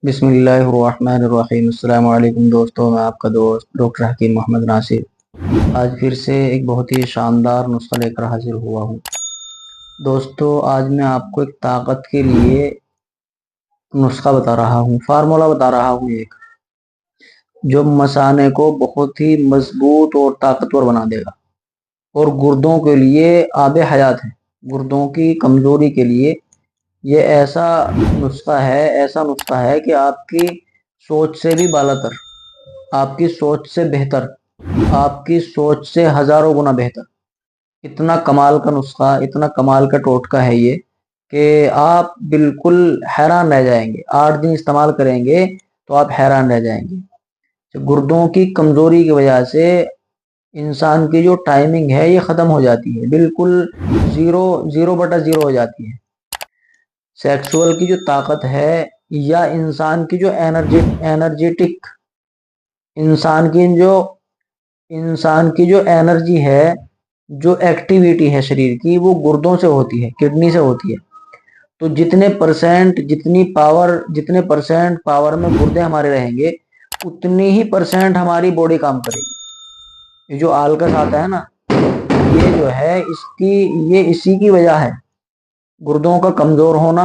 बिस्मिल्लाहिर्रहमानिर्रहीम। अस्सलाम वालेकुम दोस्तों, मैं आपका दोस्त डॉक्टर हकीम मोहम्मद नासिर आज फिर से एक बहुत ही शानदार नुस्खा लेकर हाजिर हुआ हूँ। दोस्तों, आज मैं आपको एक ताकत के लिए नुस्खा बता रहा हूँ, फार्मूला बता रहा हूँ, एक जो मसाने को बहुत ही मजबूत और ताकतवर बना देगा और गुर्दों के लिए आबे हयात है। गुर्दों की कमजोरी के लिए ये ऐसा नुस्खा है कि आपकी सोच से भी बालातर, आपकी सोच से बेहतर, आपकी सोच से हजारों गुना बेहतर। इतना कमाल का नुस्खा, इतना कमाल का टोटका है ये कि आप बिल्कुल हैरान रह जाएंगे। 8 दिन इस्तेमाल करेंगे तो आप हैरान रह जाएंगे। तो गुर्दों की कमजोरी की वजह से इंसान की जो टाइमिंग है ये खत्म हो जाती है, बिल्कुल जीरो, 0/0 हो जाती है। सेक्सुअल की जो ताकत है या इंसान की जो एनर्जेटिक, इंसान की जो इंसान की जो एनर्जी है, जो एक्टिविटी है शरीर की, वो गुर्दों से होती है, किडनी से होती है। तो जितने परसेंट पावर में गुर्दे हमारे रहेंगे, उतनी ही परसेंट हमारी बॉडी काम करेगी। ये जो आलकस आता है ना, ये जो है इसकी ये इसी की वजह है। गुर्दों का कमजोर होना,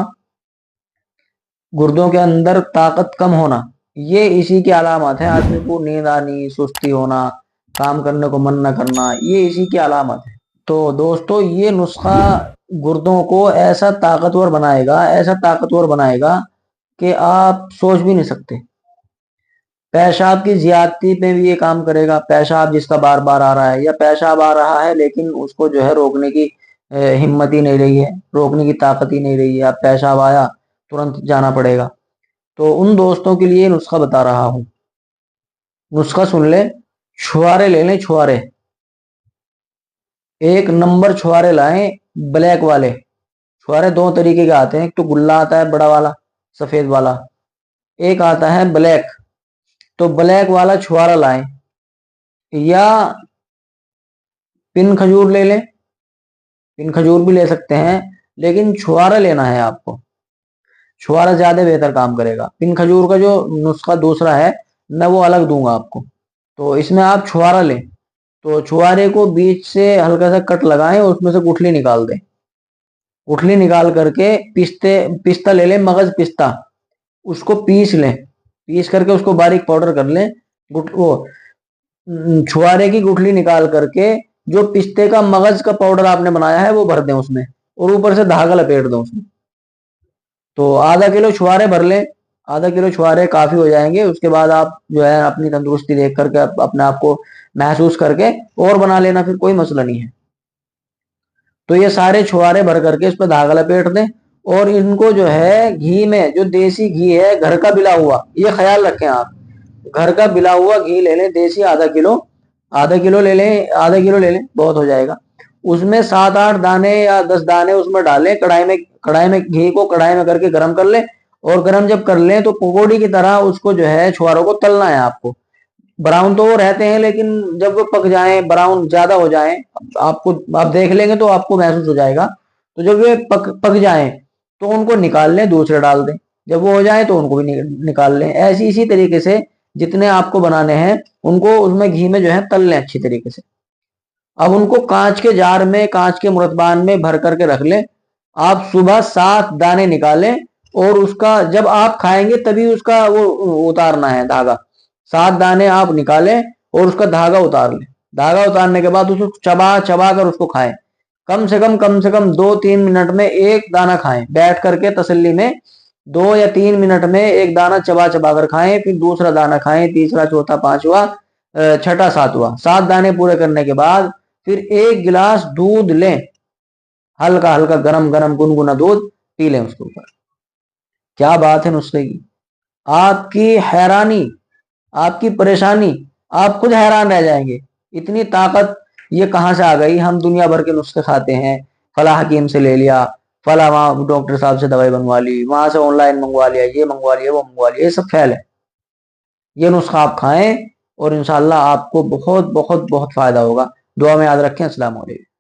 गुर्दों के अंदर ताकत कम होना, ये इसी की अलामत है। आदमी को नींद आनी, सुस्ती होना, काम करने को मन न करना, ये इसी की अलामत है। तो दोस्तों, ये नुस्खा गुर्दों को ऐसा ताकतवर बनाएगा, ऐसा ताकतवर बनाएगा कि आप सोच भी नहीं सकते। पेशाब की ज्यादती पे भी ये काम करेगा। पेशाब जिसका बार बार आ रहा है, या पेशाब आ रहा है लेकिन उसको जो है रोकने की हिम्मत ही नहीं रही है, रोकने की ताकत ही नहीं रही है, अब पेशाब आया तुरंत जाना पड़ेगा। तो उन दोस्तों के लिए नुस्खा बता रहा हूँ। नुस्खा सुन ले। छुआरे ले लें, छुआरे, 1 नंबर छुआरे लाएं, ब्लैक वाले। छुआरे 2 तरीके के आते हैं, एक तो गुल्ला आता है बड़ा वाला, सफेद वाला, एक आता है ब्लैक। तो ब्लैक वाला छुआरा लाएं, या पिन खजूर ले लें, पिन खजूर भी ले सकते हैं, लेकिन छुआरा लेना है आपको। छुआरा ज्यादा बेहतर काम करेगा। पिन खजूर का जो नुस्खा दूसरा है, मैं वो अलग दूंगा आपको। तो इसमें आप छुआरा लें। तो छुआरे को बीच से हल्का सा कट लगाएं और उसमें से गुठली निकाल दें। गुठली निकाल करके पिस्ता ले लें, मगज पिस्ता, उसको पीस लें। पीस करके उसको बारीक पाउडर कर लें। वो छुआरे की गुठली निकाल करके जो पिस्ते का मगज का पाउडर आपने बनाया है वो भर दें उसमें, और ऊपर से धागा लपेट दें उसमें। तो आधा किलो छुआरे भर लें। आधा किलो छुआरे काफी हो जाएंगे। उसके बाद आप जो है अपनी तंदुरुस्ती देख करके, अपने आप को महसूस करके और बना लेना, फिर कोई मसला नहीं है। तो ये सारे छुआरे भर करके इस पर धागा लपेट दें, और इनको जो है घी में, जो देसी घी है घर का बिला हुआ, ये ख्याल रखें आप, घर का बिला हुआ घी ले लें, देसी, आधा किलो। आधा किलो ले लें, आधा किलो ले लें, बहुत हो जाएगा। उसमें 7-8 दाने या 10 दाने उसमें डालें कढ़ाई में। कढ़ाई में घी को कढ़ाई में करके गर्म कर लें, और गर्म जब कर लें तो पकौड़ी की तरह उसको जो है छुआरों को तलना है आपको। ब्राउन तो वो रहते हैं, लेकिन जब वो पक जाएं, ब्राउन ज्यादा हो जाएं, आपको, आप देख लेंगे तो आपको महसूस हो जाएगा। तो जब वे पक जाएं तो उनको निकाल लें, दूसरे डाल दें। जब वो हो जाए तो उनको भी निकाल लें। ऐसी इसी तरीके से जितने आपको बनाने हैं उनको उसमें घी में जो है तल लें अच्छी तरीके से। अब उनको कांच के जार में, कांच के मुरतबान में भर करके रख लें। आप सुबह 7 दाने निकालें, और उसका जब आप खाएंगे तभी उसका वो उतारना है धागा। 7 दाने आप निकालें और उसका धागा उतार लें। धागा उतारने के बाद उसको चबा चबा कर उसको खाएं। कम से कम 2-3 मिनट में एक दाना खाएं, बैठ करके तसल्ली में। 2 या 3 मिनट में एक दाना चबा चबा कर खाएं, फिर दूसरा दाना खाएं, तीसरा, चौथा, पांचवा, छठा, सातवां। 7 दाने पूरे करने के बाद फिर 1 गिलास दूध लें, हल्का हल्का गरम गरम गुनगुना दूध पी लें उसके ऊपर। क्या बात है नुस्खे की! आपकी हैरानी, आपकी परेशानी, आप खुद हैरान रह जाएंगे। इतनी ताकत ये कहां से आ गई। हम दुनिया भर के नुस्खे खाते हैं, फला हकीम से ले लिया, फला वहां डॉक्टर साहब से दवाई मंगवा ली, वहां से ऑनलाइन मंगवा लिया, ये मंगवा लिया, वो मंगवा लिया, ये सब ख्याल है। ये नुस्खा आप खाएं और इंशाल्लाह आपको बहुत बहुत बहुत फायदा होगा। दुआ में याद रखें। अस्सलाम वालेकुम।